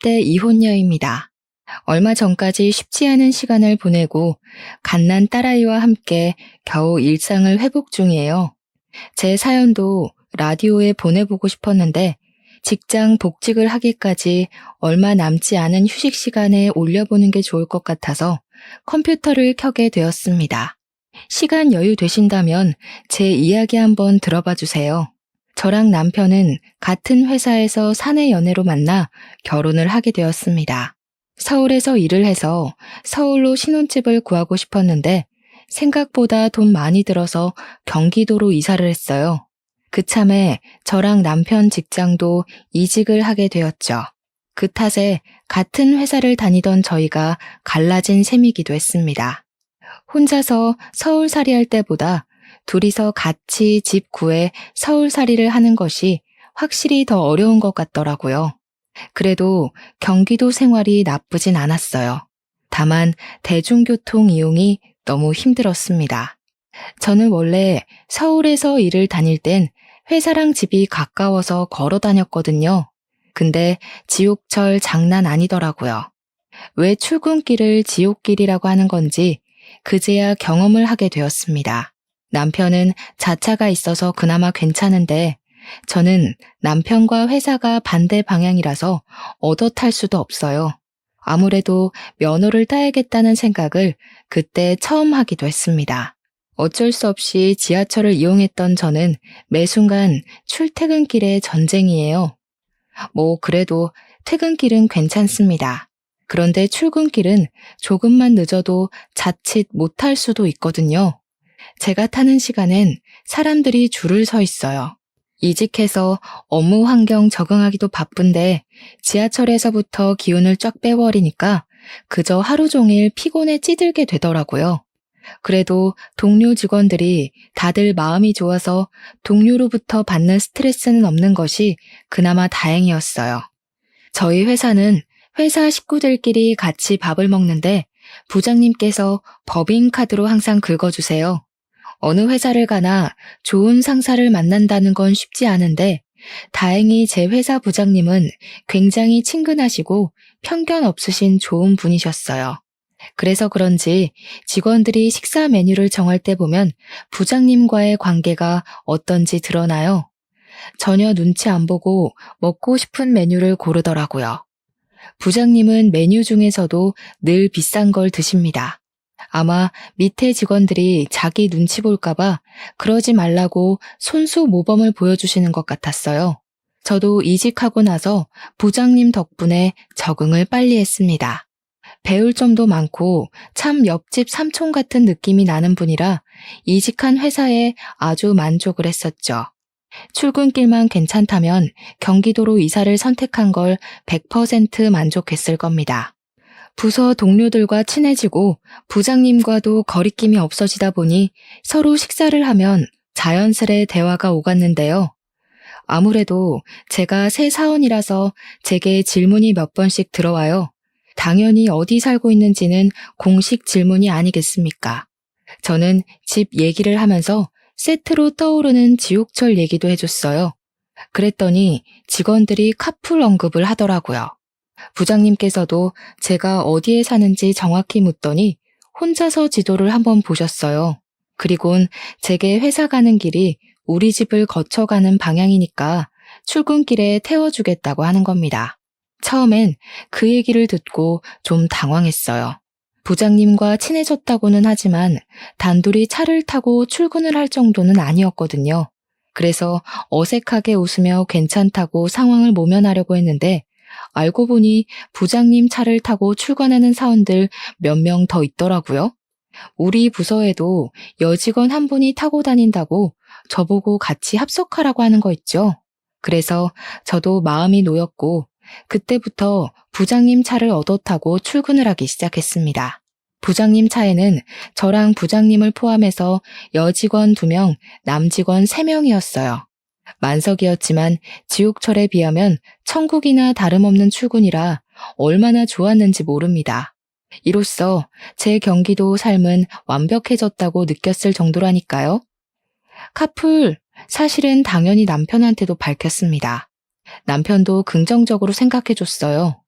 30대 이혼녀입니다. 얼마 전까지 쉽지 않은 시간을 보내고 갓난 딸아이와 함께 겨우 일상을 회복 중이에요. 제 사연도 라디오에 보내보고 싶었는데 직장 복직을 하기까지 얼마 남지 않은 휴식 시간에 올려보는 게 좋을 것 같아서 컴퓨터를 켜게 되었습니다. 시간 여유 되신다면 제 이야기 한번 들어봐 주세요. 저랑 남편은 같은 회사에서 사내 연애로 만나 결혼을 하게 되었습니다. 서울에서 일을 해서 서울로 신혼집을 구하고 싶었는데 생각보다 돈 많이 들어서 경기도로 이사를 했어요. 그참에 저랑 남편 직장도 이직을 하게 되었죠. 그 탓에 같은 회사를 다니던 저희가 갈라진 셈이기도 했습니다. 혼자서 서울살이 할 때보다 둘이서 같이 집 구해 서울살이를 하는 것이 확실히 더 어려운 것 같더라고요. 그래도 경기도 생활이 나쁘진 않았어요. 다만 대중교통 이용이 너무 힘들었습니다. 저는 원래 서울에서 일을 다닐 땐 회사랑 집이 가까워서 걸어 다녔거든요. 근데 지옥철 장난 아니더라고요. 왜 출근길을 지옥길이라고 하는 건지 그제야 경험을 하게 되었습니다. 남편은 자차가 있어서 그나마 괜찮은데 저는 남편과 회사가 반대 방향이라서 얻어 탈 수도 없어요. 아무래도 면허를 따야겠다는 생각을 그때 처음 하기도 했습니다. 어쩔 수 없이 지하철을 이용했던 저는 매 순간 출퇴근길의 전쟁이에요. 그래도 퇴근길은 괜찮습니다. 그런데 출근길은 조금만 늦어도 자칫 못할 수도 있거든요. 제가 타는 시간엔 사람들이 줄을 서 있어요. 이직해서 업무 환경 적응하기도 바쁜데 지하철에서부터 기운을 쫙 빼버리니까 그저 하루 종일 피곤에 찌들게 되더라고요. 그래도 동료 직원들이 다들 마음이 좋아서 동료로부터 받는 스트레스는 없는 것이 그나마 다행이었어요. 저희 회사는 회사 식구들끼리 같이 밥을 먹는데 부장님께서 법인카드로 항상 긁어주세요. 어느 회사를 가나 좋은 상사를 만난다는 건 쉽지 않은데 다행히 제 회사 부장님은 굉장히 친근하시고 편견 없으신 좋은 분이셨어요. 그래서 그런지 직원들이 식사 메뉴를 정할 때 보면 부장님과의 관계가 어떤지 드러나요. 전혀 눈치 안 보고 먹고 싶은 메뉴를 고르더라고요. 부장님은 메뉴 중에서도 늘 비싼 걸 드십니다. 아마 밑에 직원들이 자기 눈치 볼까봐 그러지 말라고 손수 모범을 보여주시는 것 같았어요. 저도 이직하고 나서 부장님 덕분에 적응을 빨리 했습니다. 배울 점도 많고 참 옆집 삼촌 같은 느낌이 나는 분이라 이직한 회사에 아주 만족을 했었죠. 출근길만 괜찮다면 경기도로 이사를 선택한 걸 100% 만족했을 겁니다. 부서 동료들과 친해지고 부장님과도 거리낌이 없어지다 보니 서로 식사를 하면 자연스레 대화가 오갔는데요. 아무래도 제가 새 사원이라서 제게 질문이 몇 번씩 들어와요. 당연히 어디 살고 있는지는 공식 질문이 아니겠습니까? 저는 집 얘기를 하면서 세트로 떠오르는 지옥철 얘기도 해줬어요. 그랬더니 직원들이 카풀 언급을 하더라고요. 부장님께서도 제가 어디에 사는지 정확히 묻더니 혼자서 지도를 한번 보셨어요. 그리곤 제게 회사 가는 길이 우리 집을 거쳐가는 방향이니까 출근길에 태워주겠다고 하는 겁니다. 처음엔 그 얘기를 듣고 좀 당황했어요. 부장님과 친해졌다고는 하지만 단둘이 차를 타고 출근을 할 정도는 아니었거든요. 그래서 어색하게 웃으며 괜찮다고 상황을 모면하려고 했는데 알고 보니 부장님 차를 타고 출근하는 사원들 몇 명 더 있더라고요. 우리 부서에도 여직원 한 분이 타고 다닌다고 저보고 같이 합석하라고 하는 거 있죠. 그래서 저도 마음이 놓였고 그때부터 부장님 차를 얻어 타고 출근을 하기 시작했습니다. 부장님 차에는 저랑 부장님을 포함해서 여직원 2명, 남직원 3명이었어요. 만석이었지만 지옥철에 비하면 천국이나 다름없는 출근이라 얼마나 좋았는지 모릅니다. 이로써 제 경기도 삶은 완벽해졌다고 느꼈을 정도라니까요. 카풀, 사실은 당연히 남편한테도 밝혔습니다. 남편도 긍정적으로 생각해줬어요.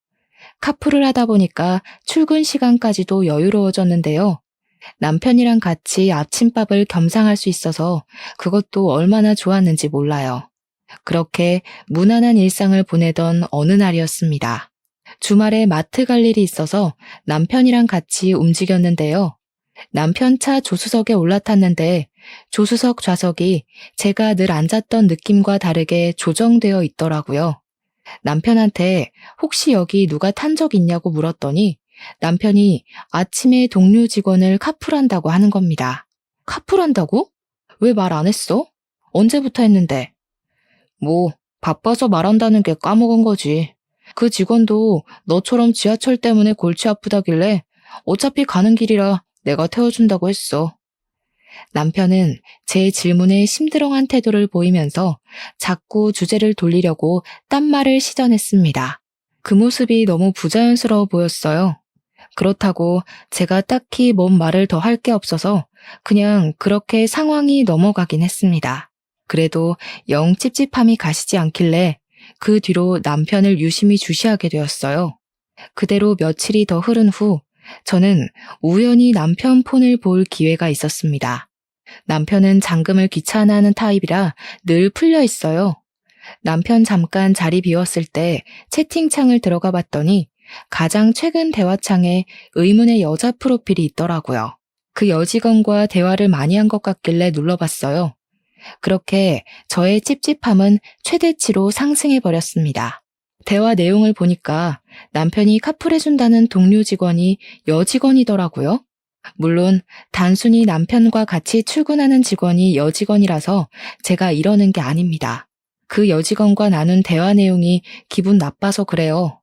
카풀을 하다 보니까 출근 시간까지도 여유로워졌는데요. 남편이랑 같이 아침밥을 겸상할 수 있어서 그것도 얼마나 좋았는지 몰라요. 그렇게 무난한 일상을 보내던 어느 날이었습니다. 주말에 마트 갈 일이 있어서 남편이랑 같이 움직였는데요. 남편 차 조수석에 올라탔는데 조수석 좌석이 제가 늘 앉았던 느낌과 다르게 조정되어 있더라고요. 남편한테 혹시 여기 누가 탄 적 있냐고 물었더니 남편이 아침에 동료 직원을 카풀한다고 하는 겁니다. 카풀한다고? 왜 말 안 했어? 언제부터 했는데? 뭐, 바빠서 말한다는 게 까먹은 거지. 그 직원도 너처럼 지하철 때문에 골치 아프다길래 어차피 가는 길이라 내가 태워준다고 했어. 남편은 제 질문에 심드렁한 태도를 보이면서 자꾸 주제를 돌리려고 딴말을 시전했습니다. 그 모습이 너무 부자연스러워 보였어요. 그렇다고 제가 딱히 뭔 말을 더 할 게 없어서 그냥 그렇게 상황이 넘어가긴 했습니다. 그래도 영 찝찝함이 가시지 않길래 그 뒤로 남편을 유심히 주시하게 되었어요. 그대로 며칠이 더 흐른 후 저는 우연히 남편 폰을 볼 기회가 있었습니다. 남편은 잠금을 귀찮아하는 타입이라 늘 풀려 있어요. 남편 잠깐 자리 비웠을 때 채팅창을 들어가 봤더니 가장 최근 대화창에 의문의 여자 프로필이 있더라고요. 그 여직원과 대화를 많이 한 것 같길래 눌러봤어요. 그렇게 저의 찝찝함은 최대치로 상승해버렸습니다. 대화 내용을 보니까 남편이 카풀해준다는 동료 직원이 여직원이더라고요. 물론 단순히 남편과 같이 출근하는 직원이 여직원이라서 제가 이러는 게 아닙니다. 그 여직원과 나눈 대화 내용이 기분 나빠서 그래요.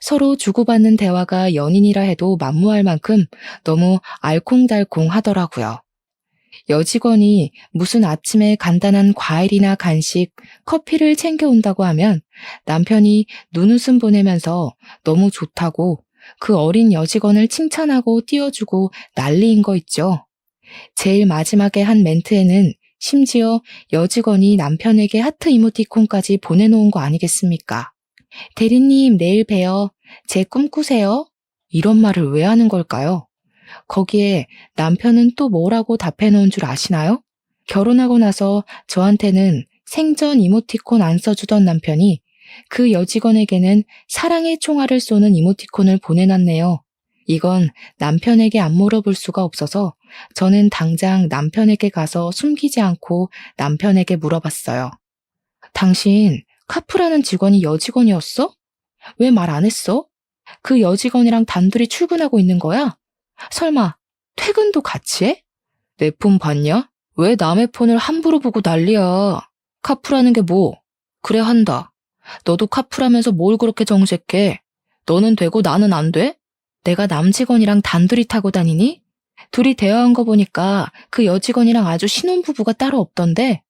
서로 주고받는 대화가 연인이라 해도 만무할 만큼 너무 알콩달콩 하더라고요. 여직원이 무슨 아침에 간단한 과일이나 간식, 커피를 챙겨온다고 하면 남편이 눈웃음 보내면서 너무 좋다고 그 어린 여직원을 칭찬하고 띄워주고 난리인 거 있죠. 제일 마지막에 한 멘트에는 심지어 여직원이 남편에게 하트 이모티콘까지 보내놓은 거 아니겠습니까? 대리님, 내일 봬요. 제 꿈꾸세요. 이런 말을 왜 하는 걸까요? 거기에 남편은 또 뭐라고 답해놓은 줄 아시나요? 결혼하고 나서 저한테는 생전 이모티콘 안 써주던 남편이 그 여직원에게는 사랑의 총알을 쏘는 이모티콘을 보내놨네요. 이건 남편에게 안 물어볼 수가 없어서 저는 당장 남편에게 가서 숨기지 않고 남편에게 물어봤어요. 당신 카풀하는 직원이 여직원이었어? 왜 말 안 했어? 그 여직원이랑 단둘이 출근하고 있는 거야? 설마 퇴근도 같이 해? 내 폰 봤냐? 왜 남의 폰을 함부로 보고 난리야? 카풀하는 게 뭐? 그래 한다. 너도 카풀하면서 뭘 그렇게 정색해? 너는 되고 나는 안 돼? 내가 남직원이랑 단둘이 타고 다니니? 둘이 대화한 거 보니까 그 여직원이랑 아주 신혼부부가 따로 없던데?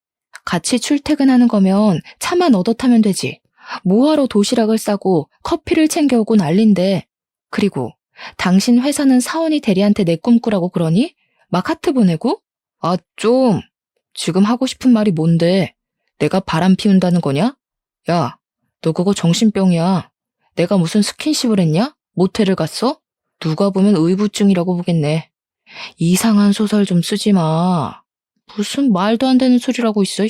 같이 출퇴근하는 거면 차만 얻어 타면 되지. 뭐하러 도시락을 싸고 커피를 챙겨오고 난린데. 그리고 당신 회사는 사원이 대리한테 내 꿈꾸라고 그러니? 막 하트 보내고? 아, 좀. 지금 하고 싶은 말이 뭔데? 내가 바람 피운다는 거냐? 야, 너 그거 정신병이야. 내가 무슨 스킨십을 했냐? 모텔을 갔어? 누가 보면 의부증이라고 보겠네. 이상한 소설 좀 쓰지 마. 무슨 말도 안 되는 소리라고 있어.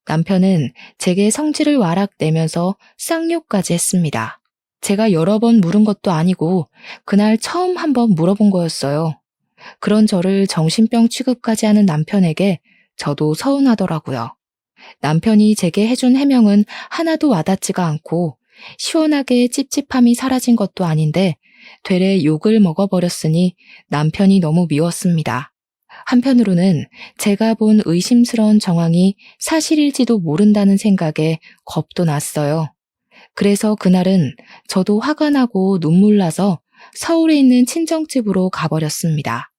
남편은 제게 성질을 와락 내면서 쌍욕까지 했습니다. 제가 여러 번 물은 것도 아니고 그날 처음 한번 물어본 거였어요. 그런 저를 정신병 취급까지 하는 남편에게 저도 서운하더라고요. 남편이 제게 해준 해명은 하나도 와닿지가 않고 시원하게 찝찝함이 사라진 것도 아닌데 되레 욕을 먹어버렸으니 남편이 너무 미웠습니다. 한편으로는 제가 본 의심스러운 정황이 사실일지도 모른다는 생각에 겁도 났어요. 그래서 그날은 저도 화가 나고 눈물 나서 서울에 있는 친정집으로 가버렸습니다.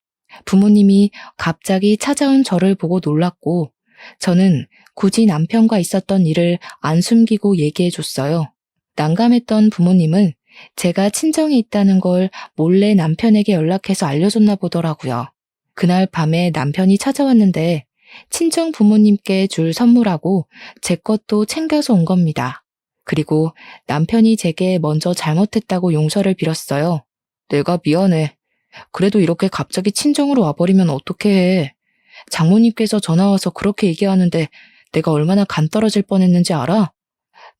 부모님이 갑자기 찾아온 저를 보고 놀랐고 저는 굳이 남편과 있었던 일을 안 숨기고 얘기해줬어요. 난감했던 부모님은 제가 친정에 있다는 걸 몰래 남편에게 연락해서 알려줬나 보더라고요. 그날 밤에 남편이 찾아왔는데 친정 부모님께 줄 선물하고 제 것도 챙겨서 온 겁니다. 그리고 남편이 제게 먼저 잘못했다고 용서를 빌었어요. 내가 미안해. 그래도 이렇게 갑자기 친정으로 와버리면 어떻게 해. 장모님께서 전화와서 그렇게 얘기하는데 내가 얼마나 간 떨어질 뻔했는지 알아?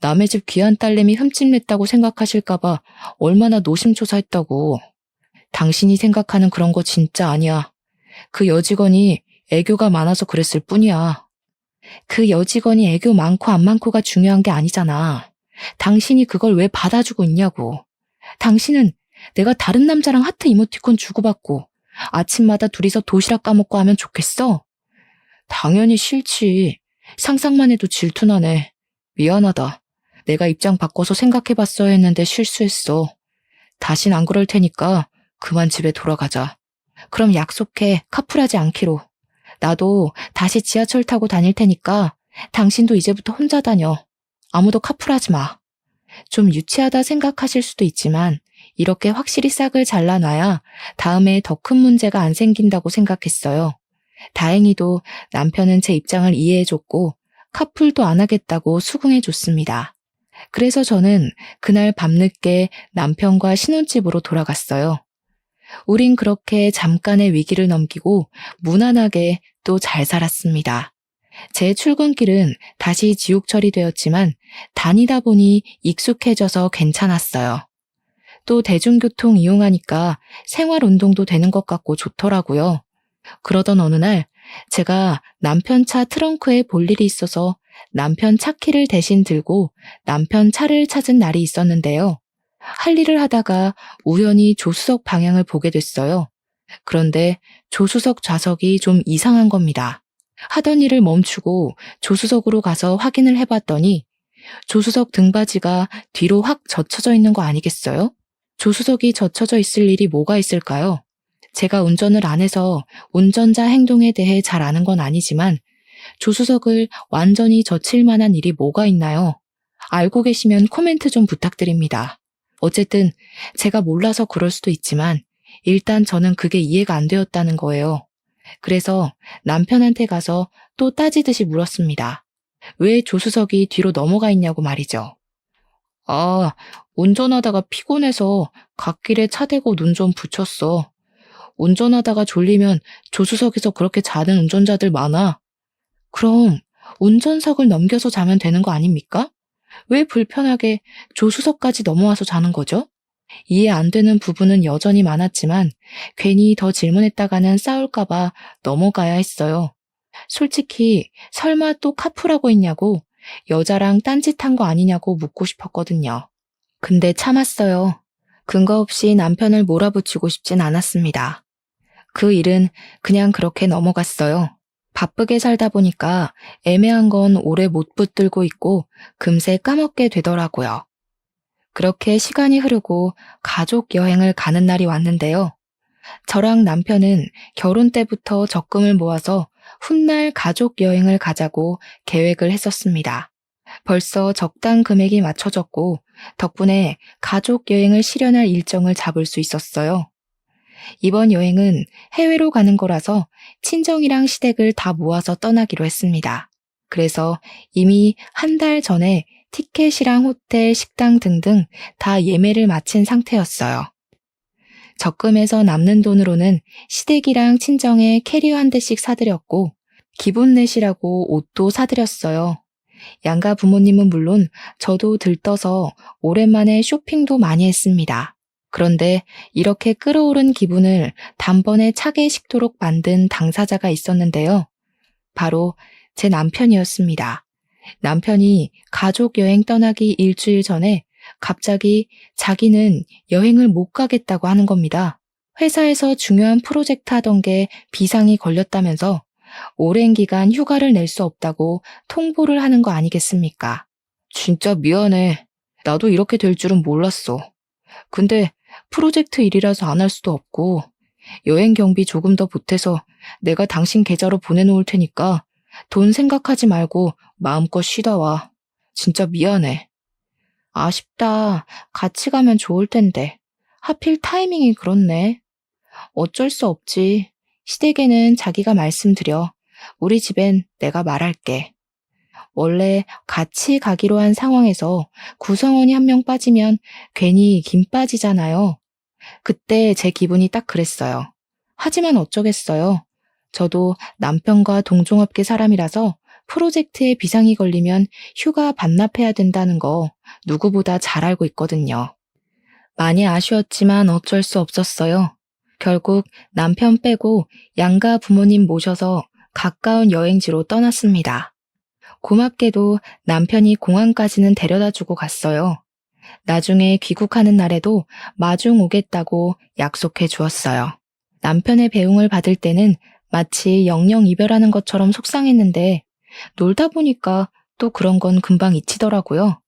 남의 집 귀한 딸내미 흠집냈다고 생각하실까봐 얼마나 노심초사했다고. 당신이 생각하는 그런 거 진짜 아니야. 그 여직원이 애교가 많아서 그랬을 뿐이야. 그 여직원이 애교 많고 안 많고가 중요한 게 아니잖아. 당신이 그걸 왜 받아주고 있냐고. 당신은 내가 다른 남자랑 하트 이모티콘 주고받고 아침마다 둘이서 도시락 까먹고 하면 좋겠어? 당연히 싫지. 상상만 해도 질투나네. 미안하다. 내가 입장 바꿔서 생각해봤어야 했는데 실수했어. 다신 안 그럴 테니까 그만 집에 돌아가자. 그럼 약속해. 카풀하지 않기로. 나도 다시 지하철 타고 다닐 테니까 당신도 이제부터 혼자 다녀. 아무도 카풀하지 마. 좀 유치하다 생각하실 수도 있지만 이렇게 확실히 싹을 잘라놔야 다음에 더 큰 문제가 안 생긴다고 생각했어요. 다행히도 남편은 제 입장을 이해해줬고 카풀도 안 하겠다고 수긍해줬습니다. 그래서 저는 그날 밤늦게 남편과 신혼집으로 돌아갔어요. 우린 그렇게 잠깐의 위기를 넘기고 무난하게 또 잘 살았습니다. 제 출근길은 다시 지옥철이 되었지만 다니다 보니 익숙해져서 괜찮았어요. 또 대중교통 이용하니까 생활 운동도 되는 것 같고 좋더라고요. 그러던 어느 날 제가 남편 차 트렁크에 볼 일이 있어서 남편 차키를 대신 들고 남편 차를 찾은 날이 있었는데요. 할 일을 하다가 우연히 조수석 방향을 보게 됐어요. 그런데 조수석 좌석이 좀 이상한 겁니다. 하던 일을 멈추고 조수석으로 가서 확인을 해봤더니 조수석 등받이가 뒤로 확 젖혀져 있는 거 아니겠어요? 조수석이 젖혀져 있을 일이 뭐가 있을까요? 제가 운전을 안 해서 운전자 행동에 대해 잘 아는 건 아니지만 조수석을 완전히 젖힐 만한 일이 뭐가 있나요? 알고 계시면 코멘트 좀 부탁드립니다. 어쨌든 제가 몰라서 그럴 수도 있지만 일단 저는 그게 이해가 안 되었다는 거예요. 그래서 남편한테 가서 또 따지듯이 물었습니다. 왜 조수석이 뒤로 넘어가 있냐고 말이죠. 아, 운전하다가 피곤해서 갓길에 차 대고 눈 좀 붙였어. 운전하다가 졸리면 조수석에서 그렇게 자는 운전자들 많아. 그럼 운전석을 넘겨서 자면 되는 거 아닙니까? 왜 불편하게 조수석까지 넘어와서 자는 거죠? 이해 안 되는 부분은 여전히 많았지만 괜히 더 질문했다가는 싸울까봐 넘어가야 했어요. 솔직히 설마 또 카풀하고 있냐고 여자랑 딴짓한 거 아니냐고 묻고 싶었거든요. 근데 참았어요. 근거 없이 남편을 몰아붙이고 싶진 않았습니다. 그 일은 그냥 그렇게 넘어갔어요. 바쁘게 살다 보니까 애매한 건 오래 못 붙들고 있고 금세 까먹게 되더라고요. 그렇게 시간이 흐르고 가족 여행을 가는 날이 왔는데요. 저랑 남편은 결혼 때부터 적금을 모아서 훗날 가족 여행을 가자고 계획을 했었습니다. 벌써 적당 금액이 맞춰졌고 덕분에 가족 여행을 실현할 일정을 잡을 수 있었어요. 이번 여행은 해외로 가는 거라서 친정이랑 시댁을 다 모아서 떠나기로 했습니다. 그래서 이미 한 달 전에 티켓이랑 호텔, 식당 등등 다 예매를 마친 상태였어요. 적금에서 남는 돈으로는 시댁이랑 친정에 캐리어 한 대씩 사드렸고 기분 내시라고 옷도 사드렸어요. 양가 부모님은 물론 저도 들떠서 오랜만에 쇼핑도 많이 했습니다. 그런데 이렇게 끌어오른 기분을 단번에 차게 식도록 만든 당사자가 있었는데요. 바로 제 남편이었습니다. 남편이 가족 여행 떠나기 일주일 전에 갑자기 자기는 여행을 못 가겠다고 하는 겁니다. 회사에서 중요한 프로젝트 하던 게 비상이 걸렸다면서 오랜 기간 휴가를 낼 수 없다고 통보를 하는 거 아니겠습니까? 진짜 미안해. 나도 이렇게 될 줄은 몰랐어. 근데 프로젝트 일이라서 안 할 수도 없고 여행 경비 조금 더 보태서 내가 당신 계좌로 보내놓을 테니까 돈 생각하지 말고 마음껏 쉬다 와. 진짜 미안해. 아쉽다. 같이 가면 좋을 텐데. 하필 타이밍이 그렇네. 어쩔 수 없지. 시댁에는 자기가 말씀드려. 우리 집엔 내가 말할게. 원래 같이 가기로 한 상황에서 구성원이 한 명 빠지면 괜히 김 빠지잖아요. 그때 제 기분이 딱 그랬어요. 하지만 어쩌겠어요. 저도 남편과 동종업계 사람이라서 프로젝트에 비상이 걸리면 휴가 반납해야 된다는 거 누구보다 잘 알고 있거든요. 많이 아쉬웠지만 어쩔 수 없었어요. 결국 남편 빼고 양가 부모님 모셔서 가까운 여행지로 떠났습니다. 고맙게도 남편이 공항까지는 데려다 주고 갔어요. 나중에 귀국하는 날에도 마중 오겠다고 약속해 주었어요. 남편의 배웅을 받을 때는 마치 영영 이별하는 것처럼 속상했는데 놀다 보니까 또 그런 건 금방 잊히더라고요.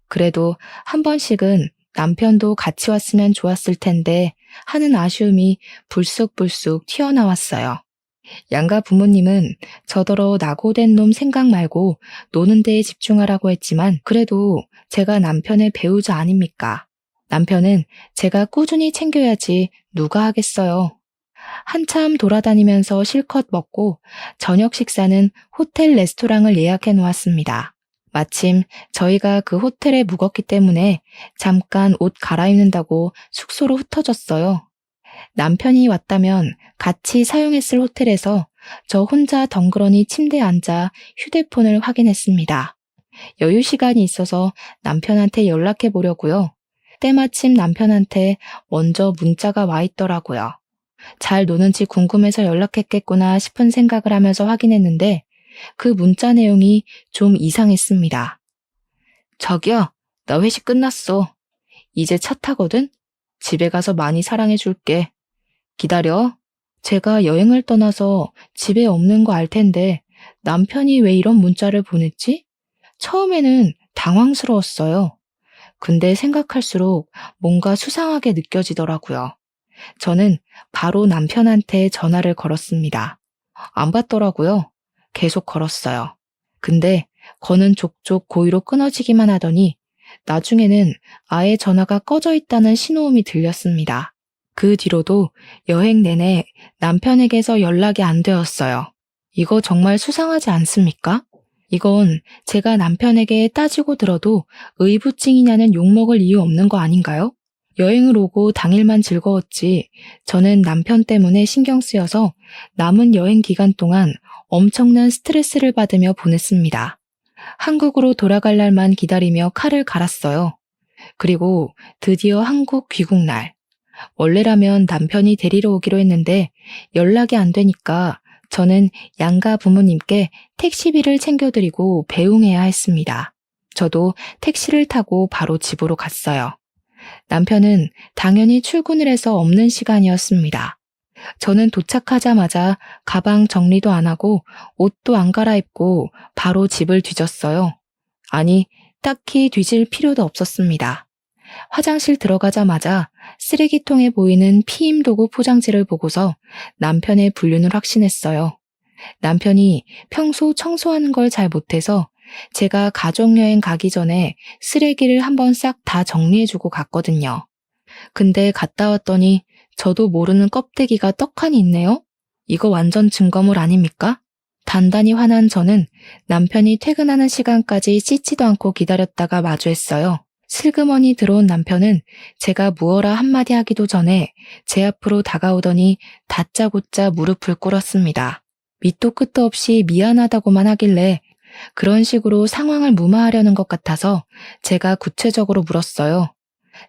그래도 한 번씩은 남편도 같이 왔으면 좋았을 텐데 하는 아쉬움이 불쑥불쑥 튀어나왔어요. 양가 부모님은 저더러 낙오된 놈 생각 말고 노는 데에 집중하라고 했지만 그래도 제가 남편의 배우자 아닙니까? 남편은 제가 꾸준히 챙겨야지 누가 하겠어요. 한참 돌아다니면서 실컷 먹고 저녁 식사는 호텔 레스토랑을 예약해 놓았습니다. 마침 저희가 그 호텔에 묵었기 때문에 잠깐 옷 갈아입는다고 숙소로 흩어졌어요. 남편이 왔다면 같이 사용했을 호텔에서 저 혼자 덩그러니 침대에 앉아 휴대폰을 확인했습니다. 여유 시간이 있어서 남편한테 연락해 보려고요. 때마침 남편한테 먼저 문자가 와 있더라고요. 잘 노는지 궁금해서 연락했겠구나 싶은 생각을 하면서 확인했는데 그 문자 내용이 좀 이상했습니다. 저기요, 나 회식 끝났어. 이제 차 타거든? 집에 가서 많이 사랑해 줄게. 기다려. 제가 여행을 떠나서 집에 없는 거 알 텐데 남편이 왜 이런 문자를 보냈지? 처음에는 당황스러웠어요. 근데 생각할수록 뭔가 수상하게 느껴지더라고요. 저는 바로 남편한테 전화를 걸었습니다. 안 받더라고요. 계속 걸었어요. 근데 거는 족족 고의로 끊어지기만 하더니 나중에는 아예 전화가 꺼져 있다는 신호음이 들렸습니다. 그 뒤로도 여행 내내 남편에게서 연락이 안 되었어요. 이거 정말 수상하지 않습니까? 이건 제가 남편에게 따지고 들어도 의부증이냐는 욕먹을 이유 없는 거 아닌가요? 여행을 오고 당일만 즐거웠지 저는 남편 때문에 신경 쓰여서 남은 여행 기간 동안 엄청난 스트레스를 받으며 보냈습니다. 한국으로 돌아갈 날만 기다리며 칼을 갈았어요. 그리고 드디어 한국 귀국 날. 원래라면 남편이 데리러 오기로 했는데 연락이 안 되니까 저는 양가 부모님께 택시비를 챙겨드리고 배웅해야 했습니다. 저도 택시를 타고 바로 집으로 갔어요. 남편은 당연히 출근을 해서 없는 시간이었습니다. 저는 도착하자마자 가방 정리도 안 하고 옷도 안 갈아입고 바로 집을 뒤졌어요. 아니, 딱히 뒤질 필요도 없었습니다. 화장실 들어가자마자 쓰레기통에 보이는 피임 도구 포장지를 보고서 남편의 불륜을 확신했어요. 남편이 평소 청소하는 걸 잘 못해서 제가 가족여행 가기 전에 쓰레기를 한번 싹 다 정리해주고 갔거든요. 근데 갔다 왔더니 저도 모르는 껍데기가 떡하니 있네요? 이거 완전 증거물 아닙니까? 단단히 화난 저는 남편이 퇴근하는 시간까지 씻지도 않고 기다렸다가 마주했어요. 슬그머니 들어온 남편은 제가 무어라 한마디 하기도 전에 제 앞으로 다가오더니 다짜고짜 무릎을 꿇었습니다. 밑도 끝도 없이 미안하다고만 하길래 그런 식으로 상황을 무마하려는 것 같아서 제가 구체적으로 물었어요.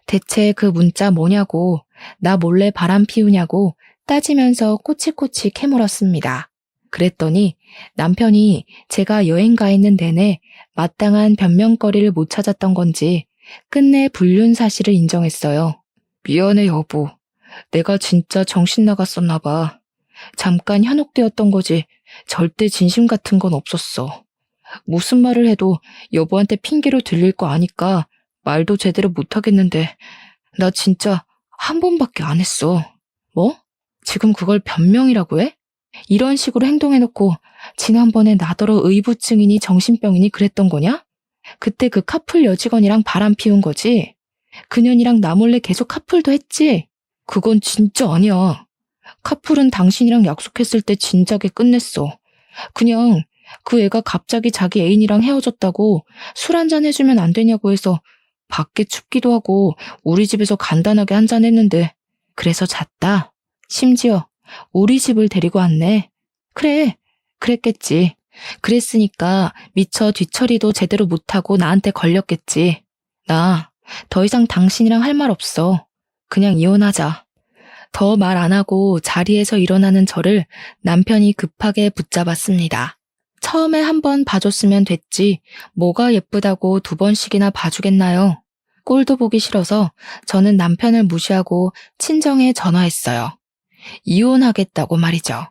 대체 그 문자 뭐냐고, 나 몰래 바람 피우냐고 따지면서 꼬치꼬치 캐물었습니다. 그랬더니 남편이 제가 여행 가 있는 내내 마땅한 변명거리를 못 찾았던 건지 끝내 불륜 사실을 인정했어요. 미안해 여보. 내가 진짜 정신 나갔었나 봐. 잠깐 현혹되었던 거지 절대 진심 같은 건 없었어. 무슨 말을 해도 여보한테 핑계로 들릴 거 아니까 말도 제대로 못하겠는데 나 진짜 한 번밖에 안 했어. 뭐? 지금 그걸 변명이라고 해? 이런 식으로 행동해놓고 지난번에 나더러 의부증이니 정신병이니 그랬던 거냐? 그때 그 카풀 여직원이랑 바람 피운 거지? 그년이랑 나 몰래 계속 카풀도 했지? 그건 진짜 아니야. 카풀은 당신이랑 약속했을 때 진작에 끝냈어. 그냥 그 애가 갑자기 자기 애인이랑 헤어졌다고 술 한잔 해주면 안 되냐고 해서 밖에 춥기도 하고 우리 집에서 간단하게 한잔 했는데 그래서 잤다. 심지어 우리 집을 데리고 왔네. 그래, 그랬겠지. 그랬으니까 미처 뒤처리도 제대로 못하고 나한테 걸렸겠지. 나 더 이상 당신이랑 할 말 없어. 그냥 이혼하자. 더 말 안 하고 자리에서 일어나는 저를 남편이 급하게 붙잡았습니다. 처음에 한 번 봐줬으면 됐지. 뭐가 예쁘다고 두 번씩이나 봐주겠나요? 꼴도 보기 싫어서 저는 남편을 무시하고 친정에 전화했어요. 이혼하겠다고 말이죠.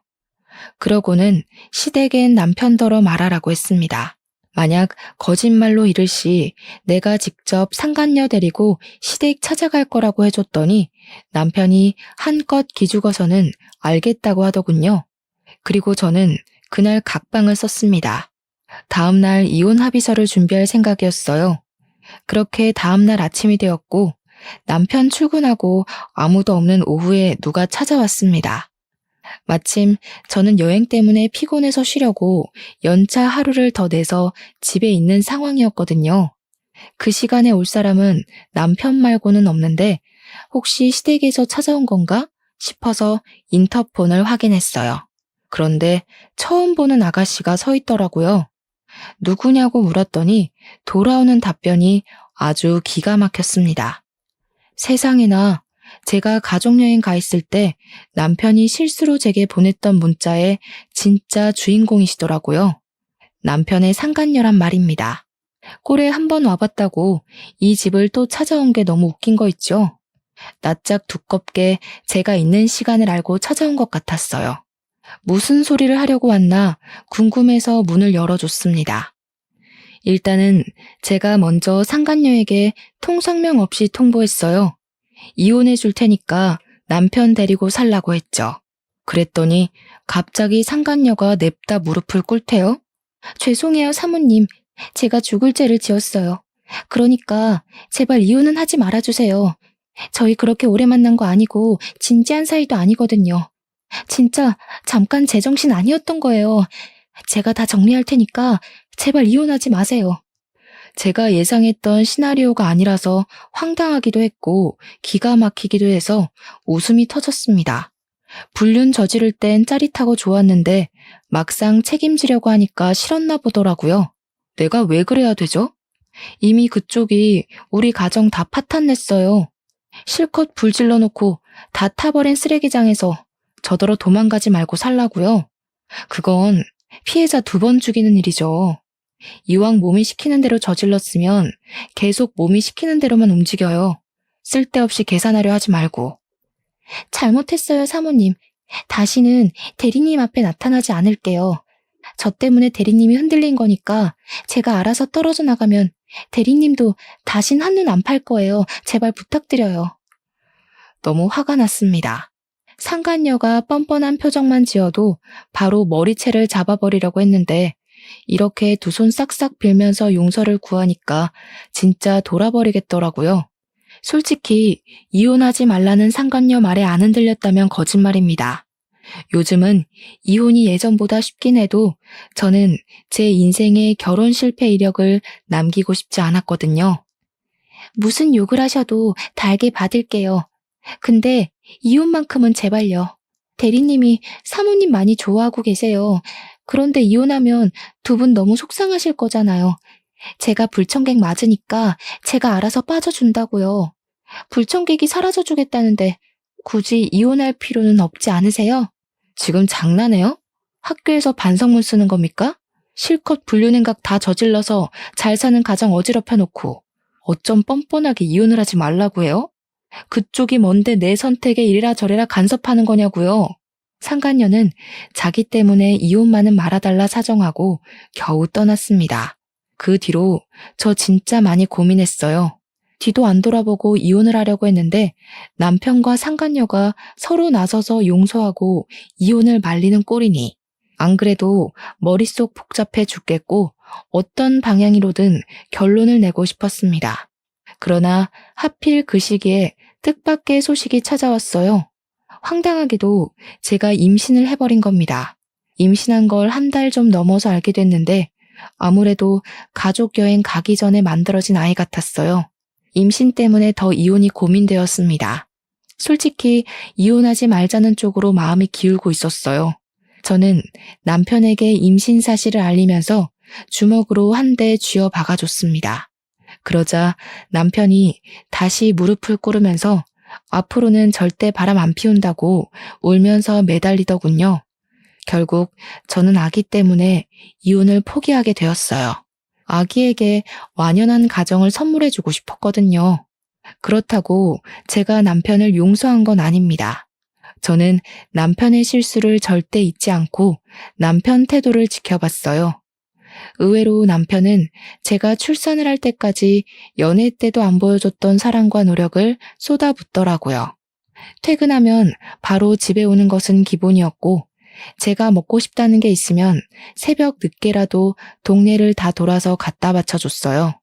그러고는 시댁엔 남편더러 말하라고 했습니다. 만약 거짓말로 이를 시 내가 직접 상간녀 데리고 시댁 찾아갈 거라고 해줬더니 남편이 한껏 기죽어서는 알겠다고 하더군요. 그리고 저는 그날 각방을 썼습니다. 다음날 이혼 합의서를 준비할 생각이었어요. 그렇게 다음날 아침이 되었고 남편 출근하고 아무도 없는 오후에 누가 찾아왔습니다. 마침 저는 여행 때문에 피곤해서 쉬려고 연차 하루를 더 내서 집에 있는 상황이었거든요. 그 시간에 올 사람은 남편 말고는 없는데 혹시 시댁에서 찾아온 건가 싶어서 인터폰을 확인했어요. 그런데 처음 보는 아가씨가 서 있더라고요. 누구냐고 물었더니 돌아오는 답변이 아주 기가 막혔습니다. 세상에나 제가 가족여행 가 있을 때 남편이 실수로 제게 보냈던 문자의 진짜 주인공이시더라고요. 남편의 상간녀란 말입니다. 꼴에 한 번 와봤다고 이 집을 또 찾아온 게 너무 웃긴 거 있죠? 낯짝 두껍게 제가 있는 시간을 알고 찾아온 것 같았어요. 무슨 소리를 하려고 왔나 궁금해서 문을 열어줬습니다. 일단은 제가 먼저 상간녀에게 통성명 없이 통보했어요. 이혼해 줄 테니까 남편 데리고 살라고 했죠. 그랬더니 갑자기 상간녀가 냅다 무릎을 꿇대요. 죄송해요, 사모님. 제가 죽을 죄를 지었어요. 그러니까 제발 이혼은 하지 말아주세요. 저희 그렇게 오래 만난 거 아니고 진지한 사이도 아니거든요. 진짜 잠깐 제정신 아니었던 거예요. 제가 다 정리할 테니까 제발 이혼하지 마세요. 제가 예상했던 시나리오가 아니라서 황당하기도 했고 기가 막히기도 해서 웃음이 터졌습니다. 불륜 저지를 땐 짜릿하고 좋았는데 막상 책임지려고 하니까 싫었나 보더라고요. 내가 왜 그래야 되죠? 이미 그쪽이 우리 가정 다 파탄냈어요. 실컷 불 질러놓고 다 타버린 쓰레기장에서 저더러 도망가지 말고 살라고요. 그건 피해자 두 번 죽이는 일이죠. 이왕 몸이 시키는 대로 저질렀으면 계속 몸이 시키는 대로만 움직여요. 쓸데없이 계산하려 하지 말고. 잘못했어요, 사모님. 다시는 대리님 앞에 나타나지 않을게요. 저 때문에 대리님이 흔들린 거니까 제가 알아서 떨어져 나가면 대리님도 다신 한눈 안 팔 거예요. 제발 부탁드려요. 너무 화가 났습니다. 상간녀가 뻔뻔한 표정만 지어도 바로 머리채를 잡아버리려고 했는데 이렇게 두 손 싹싹 빌면서 용서를 구하니까 진짜 돌아버리겠더라고요. 솔직히 이혼하지 말라는 상간녀 말에 안 흔들렸다면 거짓말입니다. 요즘은 이혼이 예전보다 쉽긴 해도 저는 제 인생의 결혼 실패 이력을 남기고 싶지 않았거든요. 무슨 욕을 하셔도 달게 받을게요. 근데 이혼만큼은 제발요. 대리님이 사모님 많이 좋아하고 계세요. 그런데 이혼하면 두 분 너무 속상하실 거잖아요. 제가 불청객 맞으니까 제가 알아서 빠져준다고요. 불청객이 사라져주겠다는데 굳이 이혼할 필요는 없지 않으세요? 지금 장난해요? 학교에서 반성문 쓰는 겁니까? 실컷 불륜행각 다 저질러서 잘 사는 가정 어지럽혀 놓고 어쩜 뻔뻔하게 이혼을 하지 말라고 해요? 그쪽이 뭔데 내 선택에 이래라 저래라 간섭하는 거냐고요. 상간녀는 자기 때문에 이혼만은 말아달라 사정하고 겨우 떠났습니다. 그 뒤로 저 진짜 많이 고민했어요. 뒤도 안 돌아보고 이혼을 하려고 했는데 남편과 상간녀가 서로 나서서 용서하고 이혼을 말리는 꼴이니 안 그래도 머릿속 복잡해 죽겠고 어떤 방향으로든 결론을 내고 싶었습니다. 그러나 하필 그 시기에 뜻밖의 소식이 찾아왔어요. 황당하게도 제가 임신을 해버린 겁니다. 임신한 걸 한 달 좀 넘어서 알게 됐는데 아무래도 가족 여행 가기 전에 만들어진 아이 같았어요. 임신 때문에 더 이혼이 고민되었습니다. 솔직히 이혼하지 말자는 쪽으로 마음이 기울고 있었어요. 저는 남편에게 임신 사실을 알리면서 주먹으로 한 대 쥐어 박아줬습니다. 그러자 남편이 다시 무릎을 꿇으면서 앞으로는 절대 바람 안 피운다고 울면서 매달리더군요. 결국 저는 아기 때문에 이혼을 포기하게 되었어요. 아기에게 완연한 가정을 선물해주고 싶었거든요. 그렇다고 제가 남편을 용서한 건 아닙니다. 저는 남편의 실수를 절대 잊지 않고 남편 태도를 지켜봤어요. 의외로 남편은 제가 출산을 할 때까지 연애 때도 안 보여줬던 사랑과 노력을 쏟아붓더라고요. 퇴근하면 바로 집에 오는 것은 기본이었고 제가 먹고 싶다는 게 있으면 새벽 늦게라도 동네를 다 돌아서 갖다 바쳐줬어요.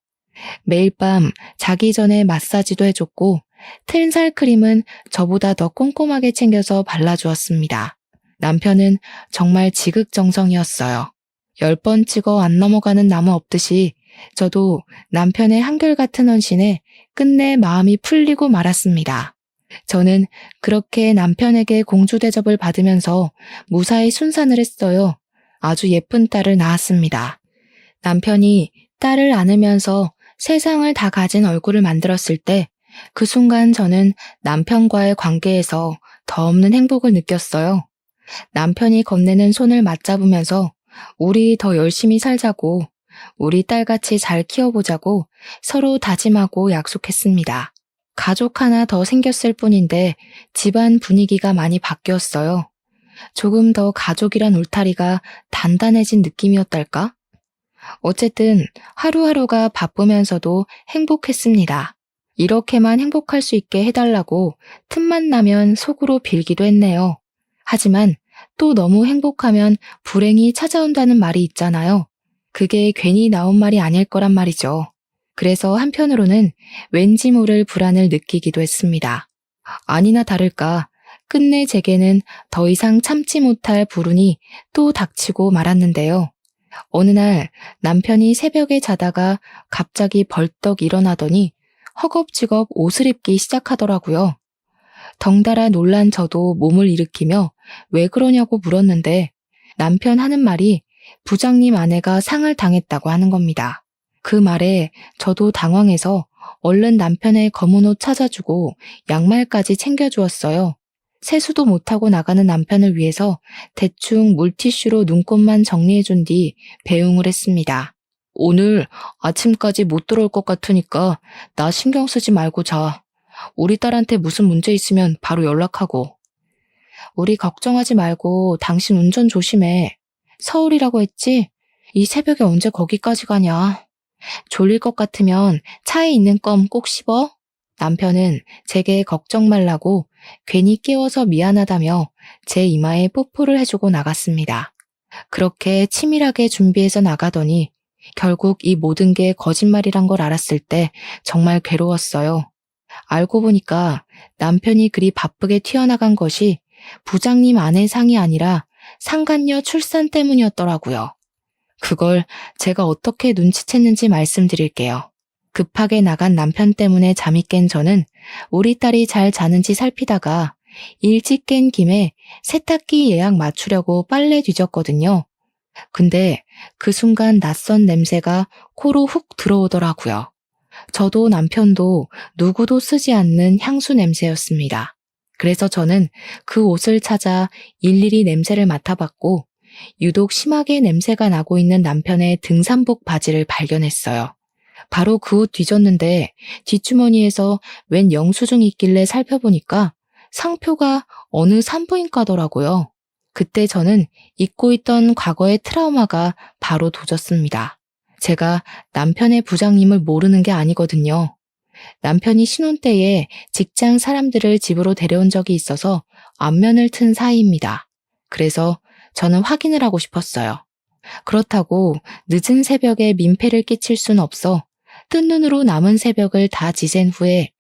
매일 밤 자기 전에 마사지도 해줬고 틀살 크림은 저보다 더 꼼꼼하게 챙겨서 발라주었습니다. 남편은 정말 지극정성이었어요. 10번 찍어 안 넘어가는 나무 없듯이 저도 남편의 한결같은 헌신에 끝내 마음이 풀리고 말았습니다. 저는 그렇게 남편에게 공주 대접을 받으면서 무사히 순산을 했어요. 아주 예쁜 딸을 낳았습니다. 남편이 딸을 안으면서 세상을 다 가진 얼굴을 만들었을 때 그 순간 저는 남편과의 관계에서 더 없는 행복을 느꼈어요. 남편이 건네는 손을 맞잡으면서 우리 더 열심히 살자고, 우리 딸같이 잘 키워보자고 서로 다짐하고 약속했습니다. 가족 하나 더 생겼을 뿐인데 집안 분위기가 많이 바뀌었어요. 조금 더 가족이란 울타리가 단단해진 느낌이었달까? 어쨌든 하루하루가 바쁘면서도 행복했습니다. 이렇게만 행복할 수 있게 해달라고 틈만 나면 속으로 빌기도 했네요. 하지만 또 너무 행복하면 불행이 찾아온다는 말이 있잖아요. 그게 괜히 나온 말이 아닐 거란 말이죠. 그래서 한편으로는 왠지 모를 불안을 느끼기도 했습니다. 아니나 다를까 끝내 제게는 더 이상 참지 못할 불운이 또 닥치고 말았는데요. 어느 날 남편이 새벽에 자다가 갑자기 벌떡 일어나더니 허겁지겁 옷을 입기 시작하더라고요. 덩달아 놀란 저도 몸을 일으키며 왜 그러냐고 물었는데 남편 하는 말이 부장님 아내가 상을 당했다고 하는 겁니다. 그 말에 저도 당황해서 얼른 남편의 검은 옷 찾아주고 양말까지 챙겨주었어요. 세수도 못하고 나가는 남편을 위해서 대충 물티슈로 눈곱만 정리해준 뒤 배웅을 했습니다. 오늘 아침까지 못 들어올 것 같으니까 나 신경 쓰지 말고 자. 우리 딸한테 무슨 문제 있으면 바로 연락하고. 우리 걱정하지 말고 당신 운전 조심해. 서울이라고 했지? 이 새벽에 언제 거기까지 가냐. 졸릴 것 같으면 차에 있는 껌 꼭 씹어. 남편은 제게 걱정 말라고 괜히 깨워서 미안하다며 제 이마에 뽀뽀를 해주고 나갔습니다. 그렇게 치밀하게 준비해서 나가더니 결국 이 모든 게 거짓말이란 걸 알았을 때 정말 괴로웠어요. 알고 보니까 남편이 그리 바쁘게 튀어나간 것이 부장님 아내 상이 아니라 상간녀 출산 때문이었더라고요. 그걸 제가 어떻게 눈치챘는지 말씀드릴게요. 급하게 나간 남편 때문에 잠이 깬 저는 우리 딸이 잘 자는지 살피다가 일찍 깬 김에 세탁기 예약 맞추려고 빨래 뒤졌거든요. 근데 그 순간 낯선 냄새가 코로 훅 들어오더라고요. 저도 남편도 누구도 쓰지 않는 향수 냄새였습니다. 그래서 저는 그 옷을 찾아 일일이 냄새를 맡아봤고 유독 심하게 냄새가 나고 있는 남편의 등산복 바지를 발견했어요. 바로 그 옷 뒤졌는데 뒷주머니에서 웬 영수증이 있길래 살펴보니까 상표가 어느 산부인과더라고요. 그때 저는 잊고 있던 과거의 트라우마가 바로 도졌습니다. 제가 남편의 부장님을 모르는 게 아니거든요. 남편이 신혼 때에 직장 사람들을 집으로 데려온 적이 있어서 안면을 튼 사이입니다. 그래서 저는 확인을 하고 싶었어요. 그렇다고 늦은 새벽에 민폐를 끼칠 순 없어 뜬 눈으로 남은 새벽을 다 지샌 후에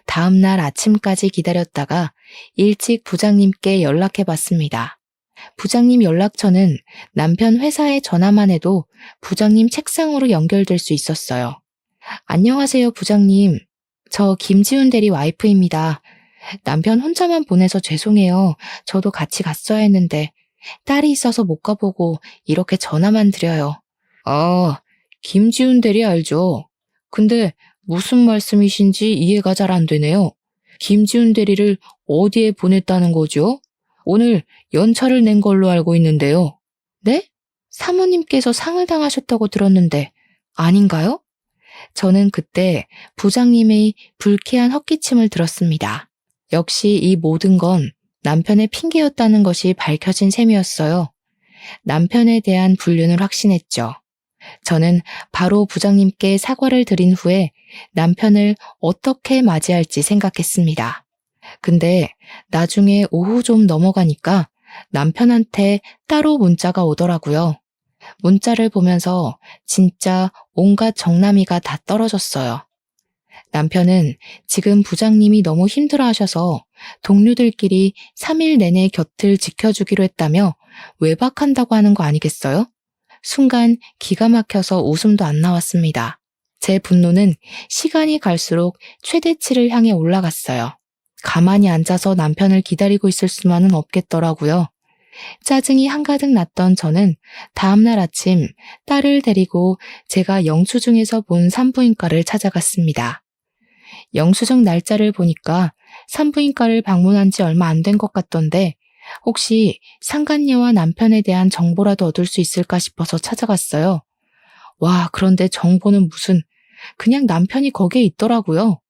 다음날 아침까지 기다렸다가 일찍 부장님께 연락해봤습니다. 부장님 연락처는 남편 회사에 전화만 해도 부장님 책상으로 연결될 수 있었어요. 안녕하세요, 부장님. 저 김지훈 대리 와이프입니다. 남편 혼자만 보내서 죄송해요. 저도 같이 갔어야 했는데 딸이 있어서 못 가보고 이렇게 전화만 드려요. 아, 김지훈 대리 알죠? 근데 무슨 말씀이신지 이해가 잘 안 되네요. 김지훈 대리를 어디에 보냈다는 거죠? 오늘 연차를 낸 걸로 알고 있는데요. 네? 사모님께서 상을 당하셨다고 들었는데 아닌가요? 저는 그때 부장님의 불쾌한 헛기침을 들었습니다. 역시 이 모든 건 남편의 핑계였다는 것이 밝혀진 셈이었어요. 남편에 대한 불륜을 확신했죠. 저는 바로 부장님께 사과를 드린 후에 남편을 어떻게 맞이할지 생각했습니다. 근데 나중에 오후 좀 넘어가니까 남편한테 따로 문자가 오더라고요. 문자를 보면서 진짜 온갖 정남이가 다 떨어졌어요. 남편은 지금 부장님이 너무 힘들어하셔서 동료들끼리 3일 내내 곁을 지켜주기로 했다며 외박한다고 하는 거 아니겠어요? 순간 기가 막혀서 웃음도 안 나왔습니다. 제 분노는 시간이 갈수록 최대치를 향해 올라갔어요. 가만히 앉아서 남편을 기다리고 있을 수만은 없겠더라고요. 짜증이 한가득 났던 저는 다음날 아침 딸을 데리고 제가 영수증에서 본 산부인과를 찾아갔습니다. 영수증 날짜를 보니까 산부인과를 방문한 지 얼마 안 된 것 같던데 혹시 상간녀와 남편에 대한 정보라도 얻을 수 있을까 싶어서 찾아갔어요. 와, 그런데 정보는 무슨 그냥 남편이 거기에 있더라고요.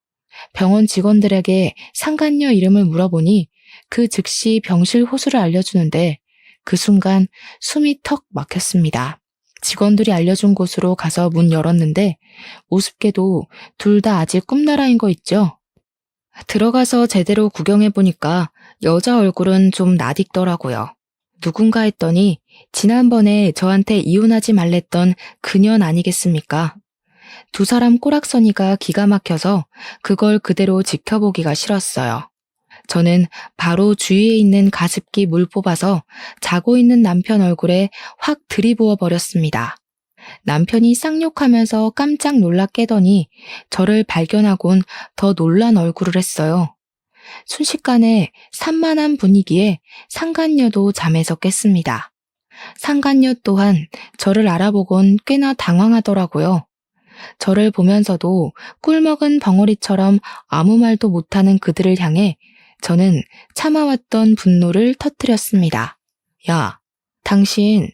병원 직원들에게 상간녀 이름을 물어보니 그 즉시 병실 호수를 알려주는데 그 순간 숨이 턱 막혔습니다. 직원들이 알려준 곳으로 가서 문 열었는데 우습게도 둘 다 아직 꿈나라인 거 있죠? 들어가서 제대로 구경해보니까 여자 얼굴은 좀 낯익더라고요. 누군가 했더니 지난번에 저한테 이혼하지 말랬던 그년 아니겠습니까? 두 사람 꼬락서니가 기가 막혀서 그걸 그대로 지켜보기가 싫었어요. 저는 바로 주위에 있는 가습기 물 뽑아서 자고 있는 남편 얼굴에 확 들이부어 버렸습니다. 남편이 쌍욕하면서 깜짝 놀라 깨더니 저를 발견하곤 더 놀란 얼굴을 했어요. 순식간에 산만한 분위기에 상간녀도 잠에서 깼습니다. 상간녀 또한 저를 알아보곤 꽤나 당황하더라고요. 저를 보면서도 꿀먹은 벙어리처럼 아무 말도 못하는 그들을 향해 저는 참아왔던 분노를 터뜨렸습니다. 야, 당신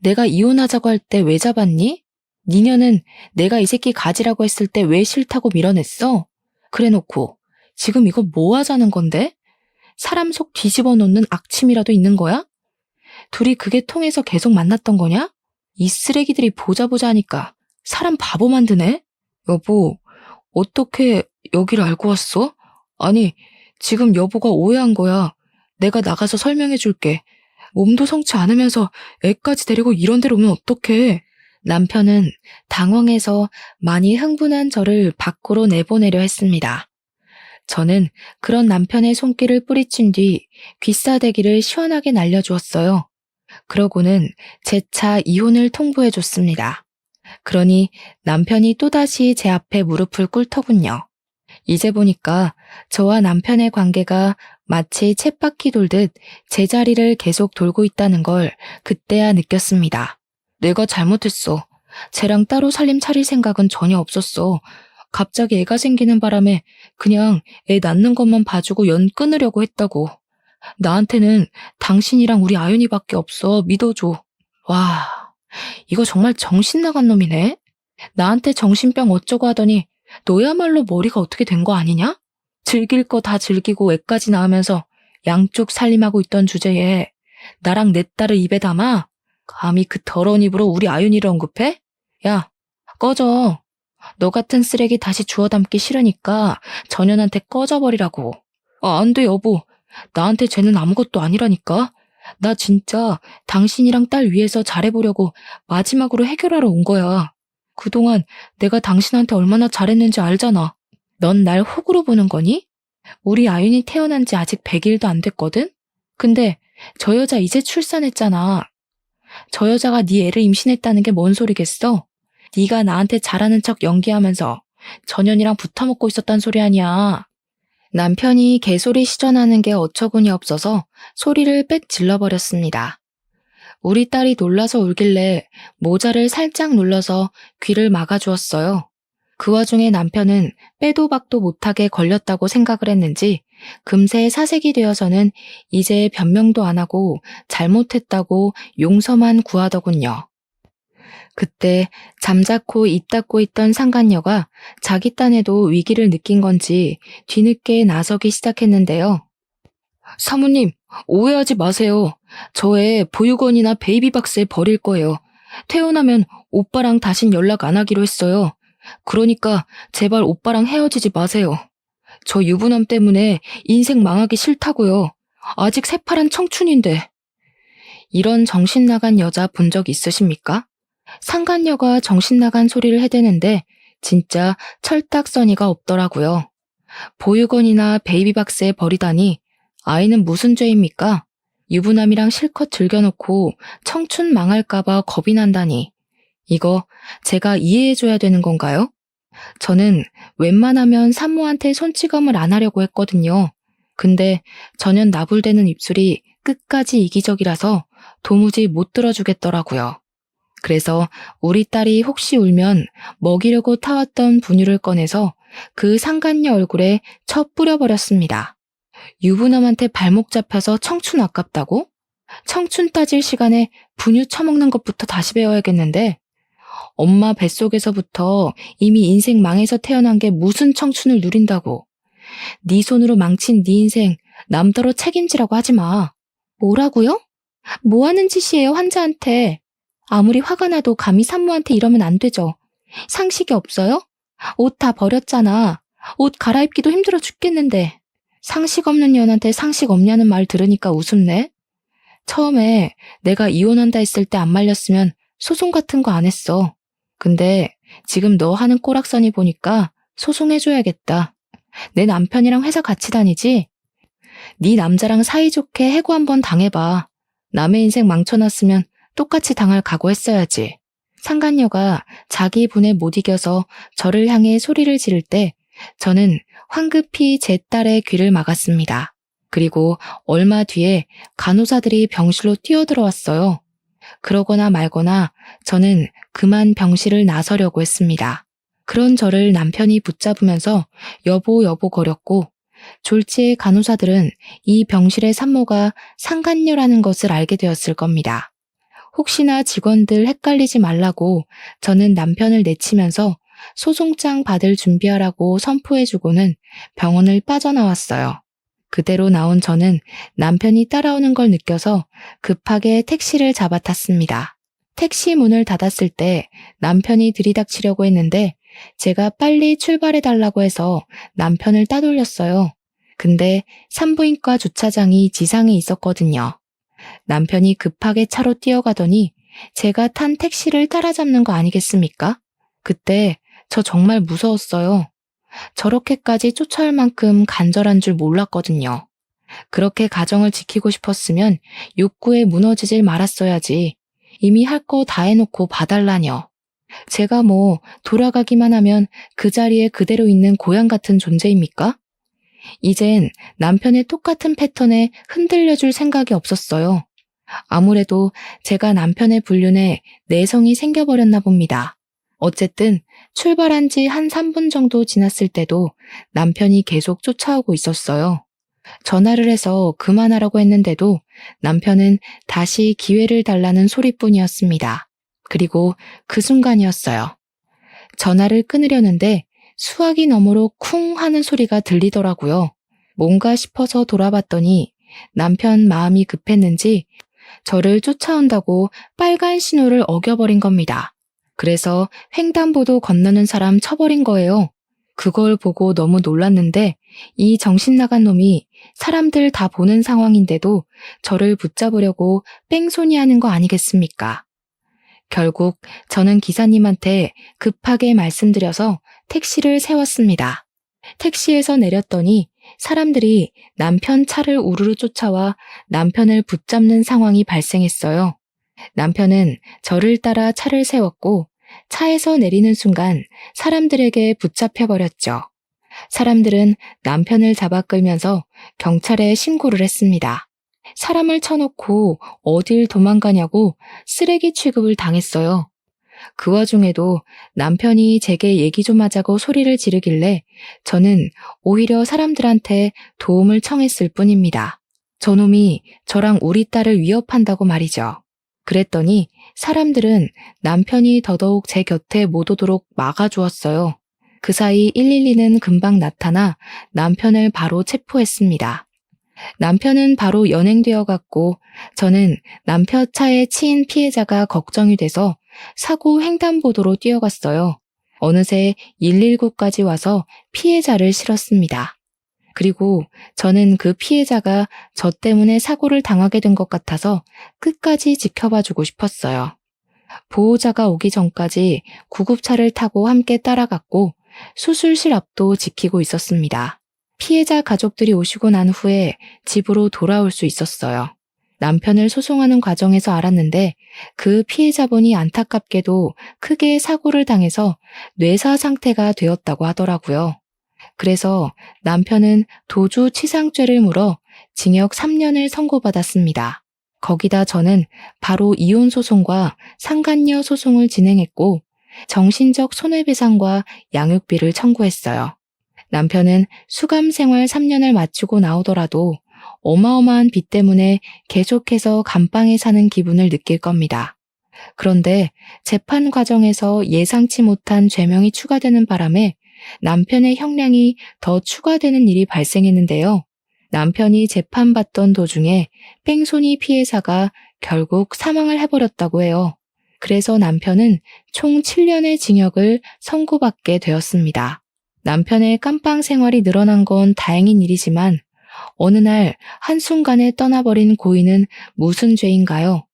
내가 이혼하자고 할 때 왜 잡았니? 니녀는 내가 이 새끼 가지라고 했을 때 왜 싫다고 밀어냈어? 그래놓고 지금 이거 뭐 하자는 건데? 사람 속 뒤집어 놓는 악침이라도 있는 거야? 둘이 그게 통해서 계속 만났던 거냐? 이 쓰레기들이 보자 하니까 사람 바보 만드네? 여보, 어떻게 여기를 알고 왔어? 아니, 지금 여보가 오해한 거야. 내가 나가서 설명해 줄게. 몸도 성치 않으면서 애까지 데리고 이런 데로 오면 어떡해. 남편은 당황해서 많이 흥분한 저를 밖으로 내보내려 했습니다. 저는 그런 남편의 손길을 뿌리친 뒤 귀싸대기를 시원하게 날려주었어요. 그러고는 재차 이혼을 통보해 줬습니다. 그러니 남편이 또다시 제 앞에 무릎을 꿇더군요. 이제 보니까 저와 남편의 관계가 마치 쳇바퀴 돌듯 제자리를 계속 돌고 있다는 걸 그때야 느꼈습니다. 내가 잘못했어. 쟤랑 따로 살림 차릴 생각은 전혀 없었어. 갑자기 애가 생기는 바람에 그냥 애 낳는 것만 봐주고 연 끊으려고 했다고. 나한테는 당신이랑 우리 아윤이밖에 없어. 믿어줘. 와, 이거 정말 정신 나간 놈이네. 나한테 정신병 어쩌고 하더니 너야말로 머리가 어떻게 된 거 아니냐? 즐길 거 다 즐기고 애까지 낳으면서 양쪽 살림하고 있던 주제에 나랑 내 딸을 입에 담아? 감히 그 더러운 입으로 우리 아윤이를 언급해? 야, 꺼져. 너 같은 쓰레기 다시 주워 담기 싫으니까 전현한테 꺼져버리라고. 안 돼, 여보. 나한테 쟤는 아무것도 아니라니까. 나 진짜 당신이랑 딸 위해서 잘해보려고 마지막으로 해결하러 온 거야. 그동안 내가 당신한테 얼마나 잘했는지 알잖아. 넌 날 호구로 보는 거니? 우리 아윤이 태어난 지 아직 100일도 안 됐거든? 근데 저 여자 이제 출산했잖아. 저 여자가 네 애를 임신했다는 게 뭔 소리겠어? 네가 나한테 잘하는 척 연기하면서 전현이랑 붙어먹고 있었단 소리 아니야. 남편이 개소리 시전하는 게 어처구니 없어서 소리를 빽 질러버렸습니다. 우리 딸이 놀라서 울길래 모자를 살짝 눌러서 귀를 막아주었어요. 그 와중에 남편은 빼도 박도 못하게 걸렸다고 생각을 했는지 금세 사색이 되어서는 이제 변명도 안 하고 잘못했다고 용서만 구하더군요. 그때 잠자코 입 닫고 있던 상간녀가 자기 딴에도 위기를 느낀 건지 뒤늦게 나서기 시작했는데요. 사모님, 오해하지 마세요. 저 애 보육원이나 베이비박스에 버릴 거예요. 태어나면 오빠랑 다신 연락 안 하기로 했어요. 그러니까 제발 오빠랑 헤어지지 마세요. 저 유부남 때문에 인생 망하기 싫다고요. 아직 새파란 청춘인데. 이런 정신 나간 여자 본 적 있으십니까? 상간녀가 정신 나간 소리를 해대는데 진짜 철딱서니가 없더라고요. 보육원이나 베이비박스에 버리다니 아이는 무슨 죄입니까? 유부남이랑 실컷 즐겨놓고 청춘 망할까봐 겁이 난다니. 이거 제가 이해해줘야 되는 건가요? 저는 웬만하면 산모한테 손찌검을 안 하려고 했거든요. 근데 전현 나불대는 입술이 끝까지 이기적이라서 도무지 못 들어주겠더라고요. 그래서 우리 딸이 혹시 울면 먹이려고 타왔던 분유를 꺼내서 그 상간녀 얼굴에 쳐 뿌려버렸습니다. 유부남한테 발목 잡혀서 청춘 아깝다고? 청춘 따질 시간에 분유 처먹는 것부터 다시 배워야겠는데 엄마 뱃속에서부터 이미 인생 망해서 태어난 게 무슨 청춘을 누린다고. 네 손으로 망친 네 인생 남더러 책임지라고 하지 마. 뭐라고요? 뭐 하는 짓이에요, 환자한테. 아무리 화가 나도 감히 산모한테 이러면 안 되죠. 상식이 없어요? 옷 다 버렸잖아. 옷 갈아입기도 힘들어 죽겠는데. 상식 없는 년한테 상식 없냐는 말 들으니까 우습네. 처음에 내가 이혼한다 했을 때 안 말렸으면 소송 같은 거 안 했어. 근데 지금 너 하는 꼬락서니 보니까 소송해줘야겠다. 내 남편이랑 회사 같이 다니지? 네 남자랑 사이좋게 해고 한번 당해봐. 남의 인생 망쳐놨으면 똑같이 당할 각오했어야지. 상간녀가 자기 분에 못 이겨서 저를 향해 소리를 지를 때 저는 황급히 제 딸의 귀를 막았습니다. 그리고 얼마 뒤에 간호사들이 병실로 뛰어들어왔어요. 그러거나 말거나 저는 그만 병실을 나서려고 했습니다. 그런 저를 남편이 붙잡으면서 여보 여보 거렸고 졸지의 간호사들은 이 병실의 산모가 상간녀라는 것을 알게 되었을 겁니다. 혹시나 직원들 헷갈리지 말라고 저는 남편을 내치면서 소송장 받을 준비하라고 선포해주고는 병원을 빠져나왔어요. 그대로 나온 저는 남편이 따라오는 걸 느껴서 급하게 택시를 잡아탔습니다. 택시 문을 닫았을 때 남편이 들이닥치려고 했는데 제가 빨리 출발해달라고 해서 남편을 따돌렸어요. 근데 산부인과 주차장이 지상에 있었거든요. 남편이 급하게 차로 뛰어가더니 제가 탄 택시를 따라잡는 거 아니겠습니까? 그때 저 정말 무서웠어요. 저렇게까지 쫓아올 만큼 간절한 줄 몰랐거든요. 그렇게 가정을 지키고 싶었으면 욕구에 무너지질 말았어야지. 이미 할 거 다 해놓고 봐달라뇨. 제가 뭐 돌아가기만 하면 그 자리에 그대로 있는 고향 같은 존재입니까? 이젠 남편의 똑같은 패턴에 흔들려줄 생각이 없었어요. 아무래도 제가 남편의 불륜에 내성이 생겨버렸나 봅니다. 어쨌든 출발한 지 한 3분 정도 지났을 때도 남편이 계속 쫓아오고 있었어요. 전화를 해서 그만하라고 했는데도 남편은 다시 기회를 달라는 소리뿐이었습니다. 그리고 그 순간이었어요. 전화를 끊으려는데 수화기 너머로 쿵 하는 소리가 들리더라고요. 뭔가 싶어서 돌아봤더니 남편 마음이 급했는지 저를 쫓아온다고 빨간 신호를 어겨버린 겁니다. 그래서 횡단보도 건너는 사람 쳐버린 거예요. 그걸 보고 너무 놀랐는데 이 정신 나간 놈이 사람들 다 보는 상황인데도 저를 붙잡으려고 뺑소니 하는 거 아니겠습니까? 결국 저는 기사님한테 급하게 말씀드려서 택시를 세웠습니다. 택시에서 내렸더니 사람들이 남편 차를 우르르 쫓아와 남편을 붙잡는 상황이 발생했어요. 남편은 저를 따라 차를 세웠고 차에서 내리는 순간 사람들에게 붙잡혀버렸죠. 사람들은 남편을 잡아 끌면서 경찰에 신고를 했습니다. 사람을 쳐놓고 어딜 도망가냐고 쓰레기 취급을 당했어요. 그 와중에도 남편이 제게 얘기 좀 하자고 소리를 지르길래 저는 오히려 사람들한테 도움을 청했을 뿐입니다. 저놈이 저랑 우리 딸을 위협한다고 말이죠. 그랬더니 사람들은 남편이 더더욱 제 곁에 못 오도록 막아주었어요. 그 사이 112는 금방 나타나 남편을 바로 체포했습니다. 남편은 바로 연행되어 갔고 저는 남편 차에 치인 피해자가 걱정이 돼서 사고 횡단보도로 뛰어갔어요. 어느새 119까지 와서 피해자를 실었습니다. 그리고 저는 그 피해자가 저 때문에 사고를 당하게 된 것 같아서 끝까지 지켜봐주고 싶었어요. 보호자가 오기 전까지 구급차를 타고 함께 따라갔고 수술실 앞도 지키고 있었습니다. 피해자 가족들이 오시고 난 후에 집으로 돌아올 수 있었어요. 남편을 소송하는 과정에서 알았는데 그 피해자분이 안타깝게도 크게 사고를 당해서 뇌사 상태가 되었다고 하더라고요. 그래서 남편은 도주치상죄를 물어 징역 3년을 선고받았습니다. 거기다 저는 바로 이혼 소송과 상간녀 소송을 진행했고 정신적 손해배상과 양육비를 청구했어요. 남편은 수감 생활 3년을 마치고 나오더라도 어마어마한 빚 때문에 계속해서 감방에 사는 기분을 느낄 겁니다. 그런데 재판 과정에서 예상치 못한 죄명이 추가되는 바람에 남편의 형량이 더 추가되는 일이 발생했는데요. 남편이 재판받던 도중에 뺑소니 피해자가 결국 사망을 해버렸다고 해요. 그래서 남편은 총 7년의 징역을 선고받게 되었습니다. 남편의 깜빵 생활이 늘어난 건 다행인 일이지만 어느 날 한순간에 떠나버린 고인은 무슨 죄인가요?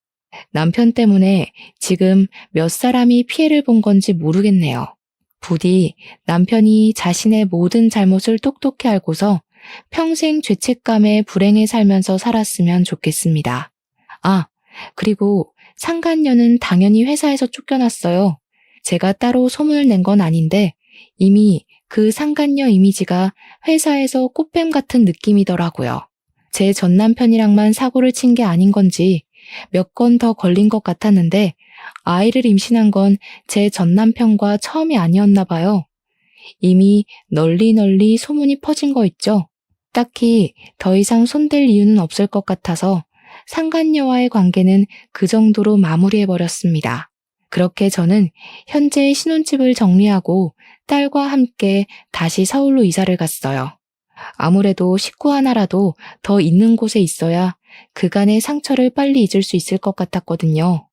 남편 때문에 지금 몇 사람이 피해를 본 건지 모르겠네요. 부디 남편이 자신의 모든 잘못을 똑똑히 알고서 평생 죄책감에 불행해 살면서 살았으면 좋겠습니다. 아, 그리고 상간녀는 당연히 회사에서 쫓겨났어요. 제가 따로 소문을 낸 건 아닌데 이미 그 상간녀 이미지가 회사에서 꽃뱀 같은 느낌이더라고요. 제 전 남편이랑만 사고를 친 게 아닌 건지 몇 건 더 걸린 것 같았는데 아이를 임신한 건 제 전 남편과 처음이 아니었나 봐요. 이미 널리 소문이 퍼진 거 있죠. 딱히 더 이상 손댈 이유는 없을 것 같아서 상간녀와의 관계는 그 정도로 마무리해버렸습니다. 그렇게 저는 현재 신혼집을 정리하고 딸과 함께 다시 서울로 이사를 갔어요. 아무래도 식구 하나라도 더 있는 곳에 있어야 그간의 상처를 빨리 잊을 수 있을 것 같았거든요.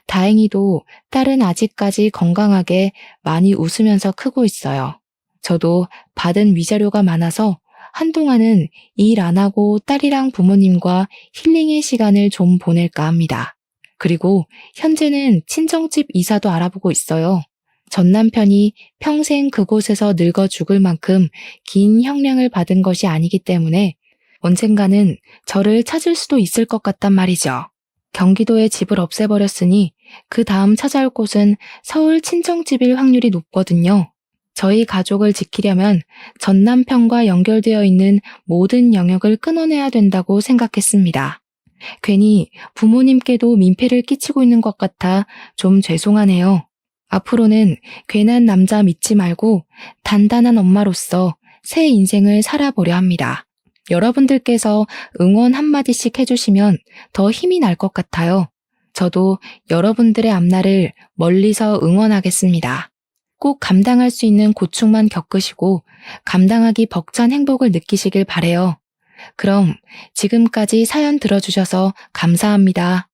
다행히도 딸은 아직까지 건강하게 많이 웃으면서 크고 있어요. 저도 받은 위자료가 많아서 한동안은 일 안 하고 딸이랑 부모님과 힐링의 시간을 좀 보낼까 합니다. 그리고 현재는 친정집 이사도 알아보고 있어요. 전 남편이 평생 그곳에서 늙어 죽을 만큼 긴 형량을 받은 것이 아니기 때문에 언젠가는 저를 찾을 수도 있을 것 같단 말이죠. 경기도에 집을 없애버렸으니 그 다음 찾아올 곳은 서울 친정집일 확률이 높거든요. 저희 가족을 지키려면 전 남편과 연결되어 있는 모든 영역을 끊어내야 된다고 생각했습니다. 괜히 부모님께도 민폐를 끼치고 있는 것 같아 좀 죄송하네요. 앞으로는 괜한 남자 믿지 말고 단단한 엄마로서 새 인생을 살아보려 합니다. 여러분들께서 응원 한마디씩 해주시면 더 힘이 날 것 같아요. 저도 여러분들의 앞날을 멀리서 응원하겠습니다. 꼭 감당할 수 있는 고충만 겪으시고 감당하기 벅찬 행복을 느끼시길 바래요. 그럼 지금까지 사연 들어주셔서 감사합니다.